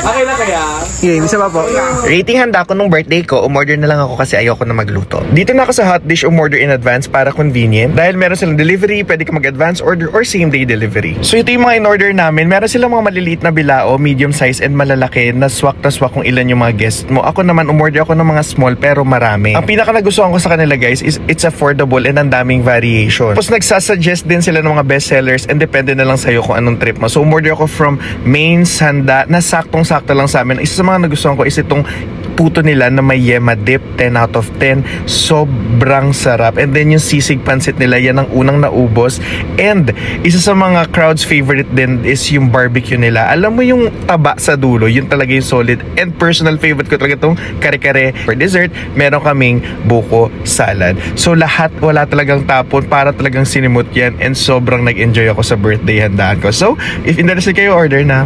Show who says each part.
Speaker 1: Okay na kaya?
Speaker 2: Yeah, isa pa po. Rating handa ko nung birthday ko, umorder na lang ako kasi ayoko na magluto. Dito na ako sa Hot Dish umorder in advance para convenient. Dahil meron silang delivery, pwede ka mag-advance order or same day delivery. So ito yung mga in-order namin. Meron silang mga maliliit na bilao, medium size and malalaki na swak na swak kung ilan yung mga guest mo. Ako naman, umorder ako ng mga small pero marami. Ang pinaka nagustuhan ko sa kanila guys is it's affordable and ang daming variation. Tapos nagsasuggest din sila ng mga best sellers and depende na lang sa'yo kung anong trip mo. So umorder ako from mains, handa, na saktong-sakto lang sa amin. Isa sa mga nagustuhan ko is itong puto nila na may yema dip, 10 out of 10. Sobrang sarap. And then yung sisig pansit nila, yan ang unang naubos. And isa sa mga crowd's favorite din is yung barbecue nila. Alam mo yung taba sa dulo, yun talaga yung solid. And personal favorite ko talaga itong kare-kare. For dessert, meron kaming buko salad. So lahat, wala talagang tapon, para talagang sinimut yan. And sobrang nag-enjoy ako sa birthday handaan ko. So, if interested kayo, order na.